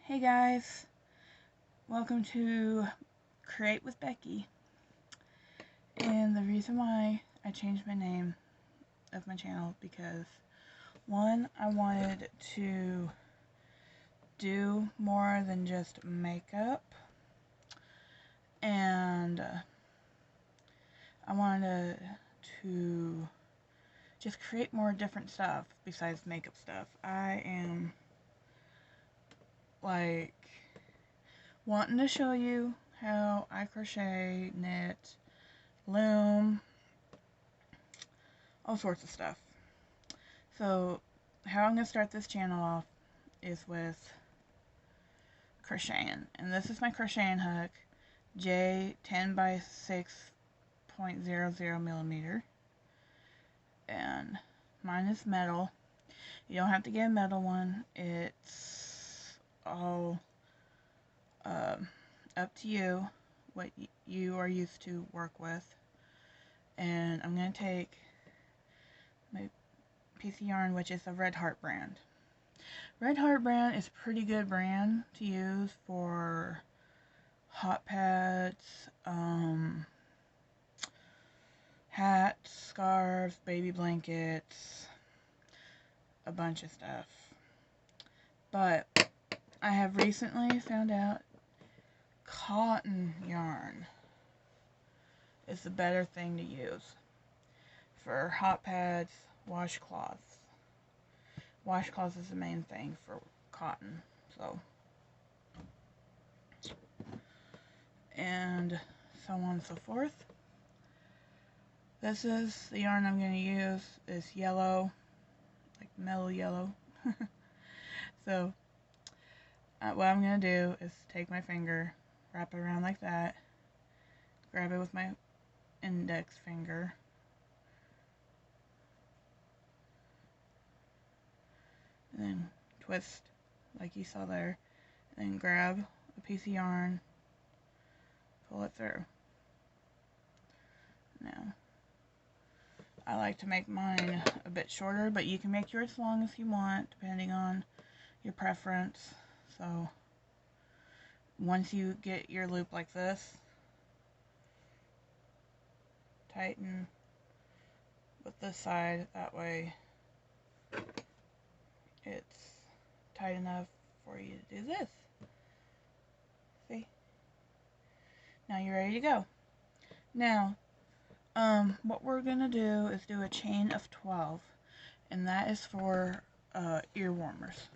Hey guys, welcome to Create with Becky. And the reason why I changed my name of my channel because one, I wanted to do more than just makeup, and I wanted to just create more different stuff besides makeup stuff. I am like wanting to show you how I crochet, knit, loom, all sorts of stuff. So how I'm going to start this channel off is with crocheting. And this is my crocheting hook, J10 by 6.00 millimeter. And mine is metal. You don't have to get a metal one. It's all up to you, what you are used to work with. And I'm going to take my piece of yarn, which is a Red Heart brand. Red Heart brand is a pretty good brand to use for hot pads, hats, scarves, baby blankets, a bunch of stuff. But I have recently found out cotton yarn is the better thing to use for hot pads, washcloths. Washcloths is the main thing for cotton, so, and so on and so forth. This is the yarn I'm going to use. Is yellow, like mellow yellow. So what I'm going to do is take my finger, wrap it around like that, grab it with my index finger, and then twist like you saw there, and then grab a piece of yarn, pull it through. Now, I like to make mine a bit shorter, but you can make yours as long as you want, depending on your preference. So, once you get your loop like this, tighten with this side, that way it's tight enough for you to do this. See? Now you're ready to go. Now, what we're gonna do is do a chain of 12, and that is for ear warmers.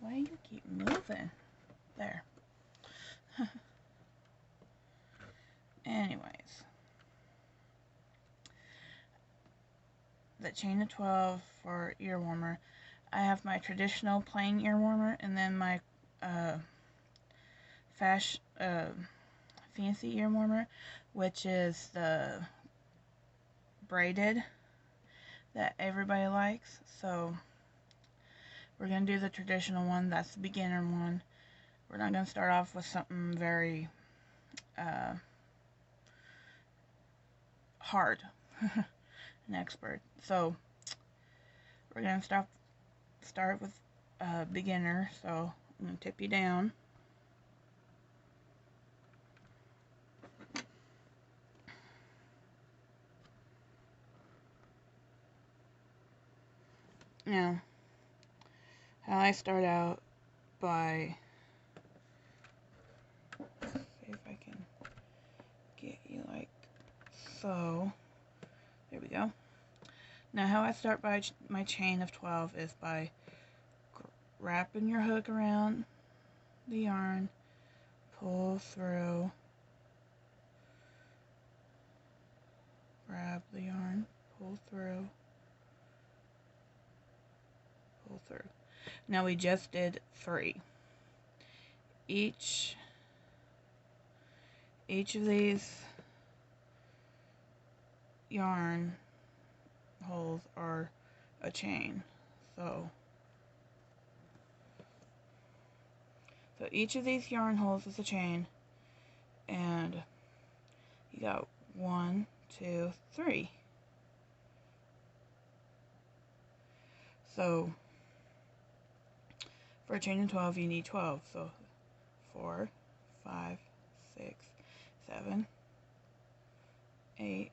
Why do you keep moving? There. Anyways, the chain of 12 for ear warmer. I have my traditional plain ear warmer, and then my fancy ear warmer, which is the braided that everybody likes. So we're going to do the traditional one. That's the beginner one. We're not going to start off with something very hard and expert. So we're going to start with beginner. So I'm going to tip you down. Now, how I start out by, see if I can get you like so. There we go. Now, how I start by my chain of 12 is by wrapping your hook around the yarn, pull through, grab the yarn, pull through, pull through. Now we just did 3. Each of these yarn holes are a chain. So each of these yarn holes is a chain, and you got 1, 2, 3. So For a chain of 12, you need 12. So 4, 5, 6, 7, 8,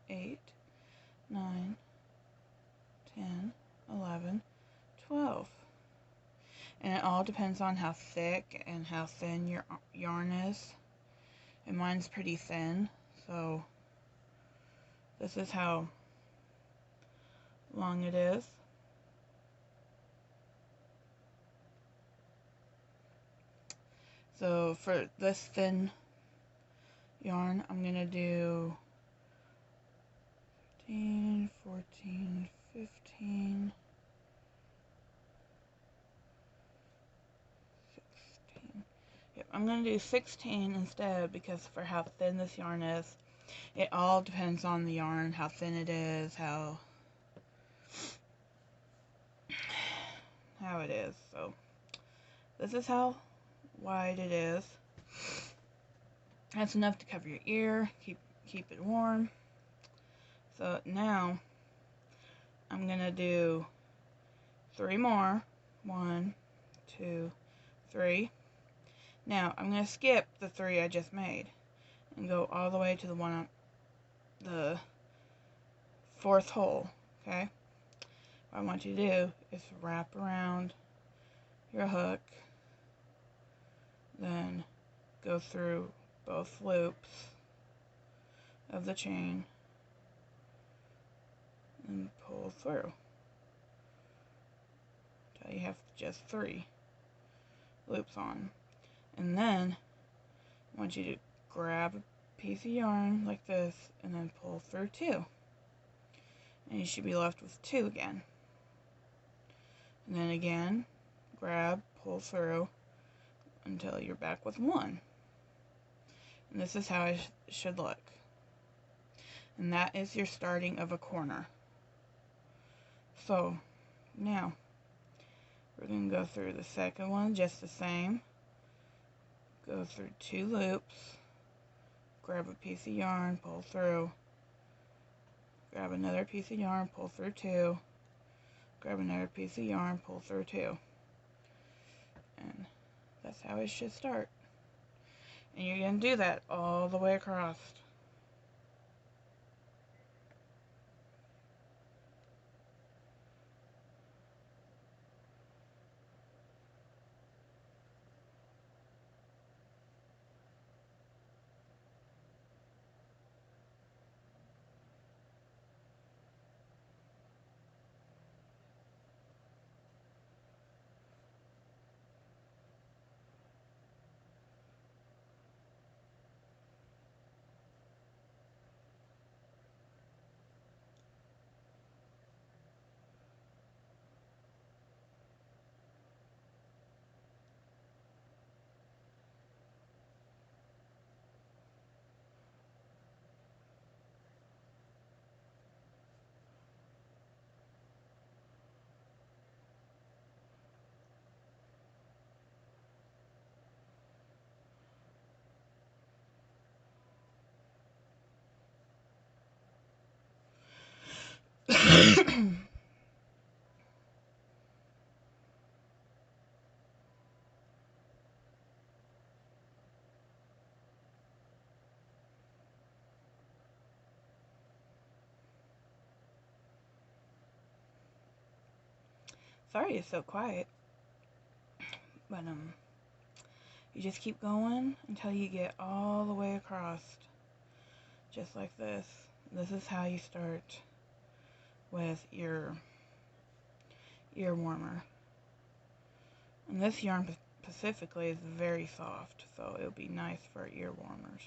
8, 9, 10, 11, 12. And it all depends on how thick and how thin your yarn is. And mine's pretty thin, so this is how long it is. So for this thin yarn, I'm going to do 13, 14, 15, 16. Yep, I'm going to do 16 instead because for how thin this yarn is, it all depends on the yarn, how thin it is, how it is. So this is how wide it is. That's enough to cover your ear, keep it warm. So now I'm gonna do 3 more. 1, 2, 3. Now I'm gonna skip the 3 I just made and go all the way to the one on the 4th hole. Okay. What I want you to do is wrap around your hook, then go through both loops of the chain and pull through until you have just 3 loops on. And then I want you to grab a piece of yarn like this and then pull through 2. And you should be left with 2 again. And then again, grab, pull through until you're back with 1. And this is how it should look. And that is your starting of a corner. So now we're going to go through the second one just the same. Go through 2 loops, grab a piece of yarn, pull through, grab another piece of yarn, pull through 2, grab another piece of yarn, pull through 2. And that's how it should start. And you're going to do that all the way across. Sorry it's so quiet, but you just keep going until you get all the way across, just like this. This is how you start with your ear warmer. And this yarn specifically is very soft, so it'll be nice for ear warmers.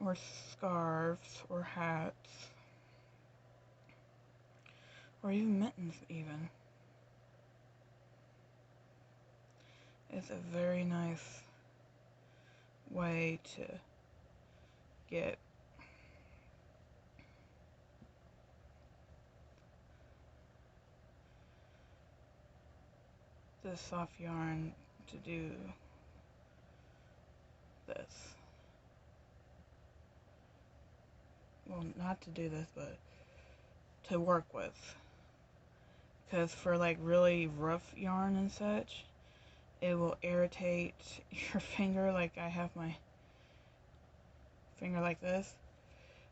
Or scarves, or hats, or even mittens even. It's a very nice way to get this soft yarn to do this. Well, not to do this, but to work with. Because for like really rough yarn and such, it will irritate your finger. Like I have my finger like this.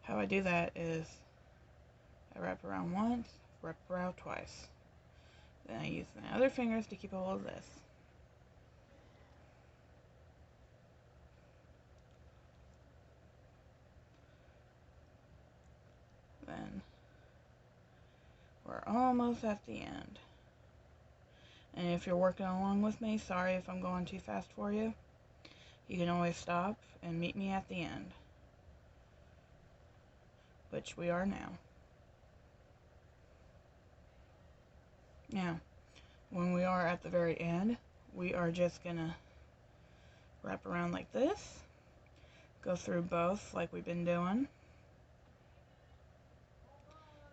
How I do that is I wrap around once, wrap around twice. Then I use my other fingers to keep a hold of this. Then we're almost at the end. And if you're working along with me, sorry if I'm going too fast for you. You can always stop and meet me at the end, which we are now. Now, when we are at the very end, we are just gonna wrap around like this, go through both like we've been doing,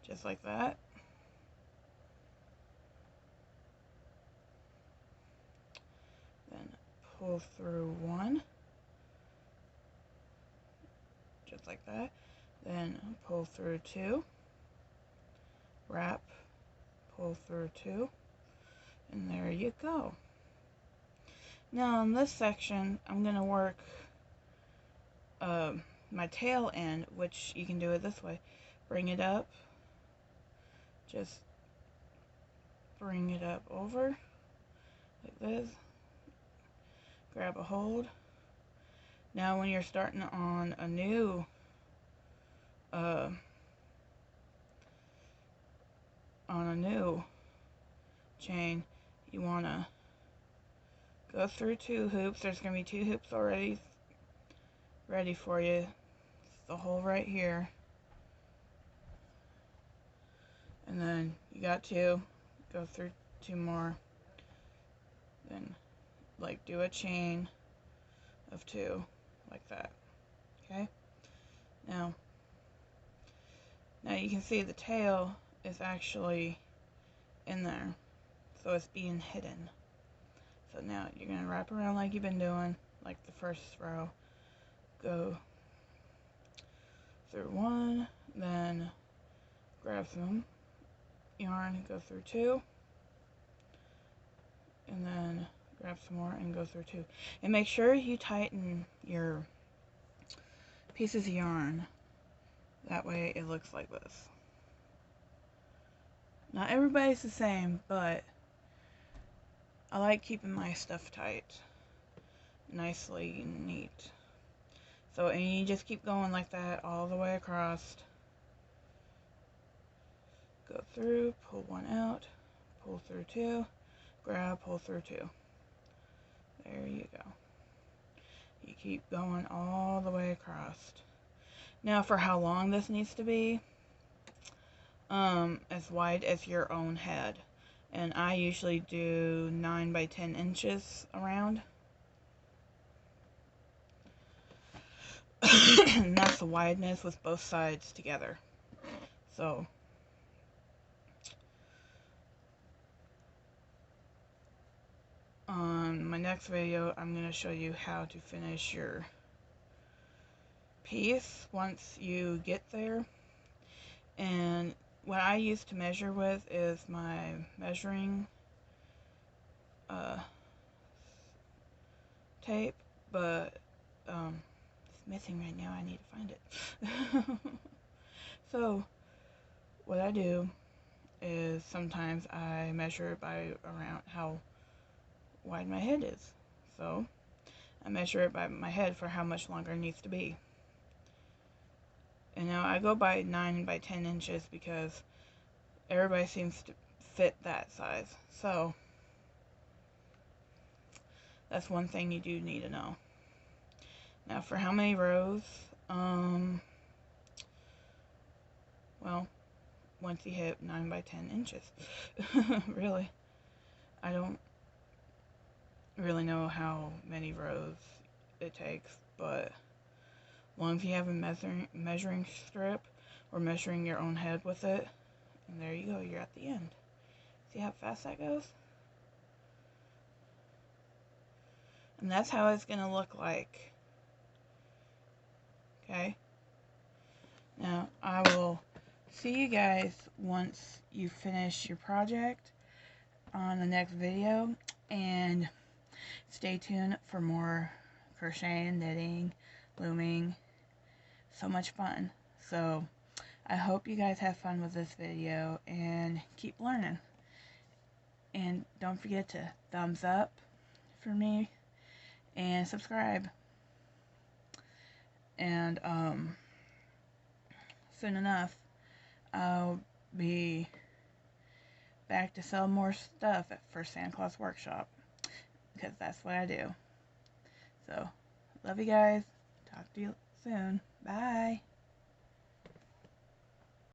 just like that. Then pull through one, just like that. Then pull through two, wrap, pull through two, and there you go. Now in this section, I'm going to work my tail end, which you can do it this way. Bring it up, just bring it up over, like this, grab a hold. Now when you're starting on a new chain, you want to go through two hoops. There's going to be two hoops already ready for you. It's the hole right here. And then you got two. Go through two more. Then like do a chain of two like that. Okay? Now you can see the tail is actually in there. So it's being hidden. So now you're going to wrap around like you've been doing, like the first row. Go through one, then grab some yarn, go through two, and then grab some more and go through two. And make sure you tighten your pieces of yarn. That way it looks like this. Not everybody's the same, but I like keeping my stuff tight, nicely neat. So, and you just keep going like that all the way across. Go through, pull one out, pull through two, grab, pull through two. There you go. You keep going all the way across. Now for how long this needs to be, as wide as your own head. And I usually do 9 by 10 inches around. And that's the wideness with both sides together. So on my next video, I'm going to show you how to finish your piece once you get there. And what I use to measure with is my measuring tape, but it's missing right now. I need to find it. So what I do is sometimes I measure by around how wide my head is. So I measure it by my head for how much longer it needs to be. And now I go by 9 by 10 inches because everybody seems to fit that size. So that's one thing you do need to know. Now for how many rows, well, once you hit 9 by 10 inches, really, I don't really know how many rows it takes, but as long as you have a measuring strip or measuring your own head with it, and there you go, you're at the end. See how fast that goes? And that's how it's going to look like. Okay? Now, I will see you guys once you finish your project on the next video, and stay tuned for more crocheting, knitting, looming. So much fun. So I hope you guys have fun with this video and keep learning. And don't forget to thumbs up for me and subscribe. And soon enough I'll be back to sell more stuff for Santa Claus Workshop, because that's what I do. So love you guys. Talk to you soon. Bye.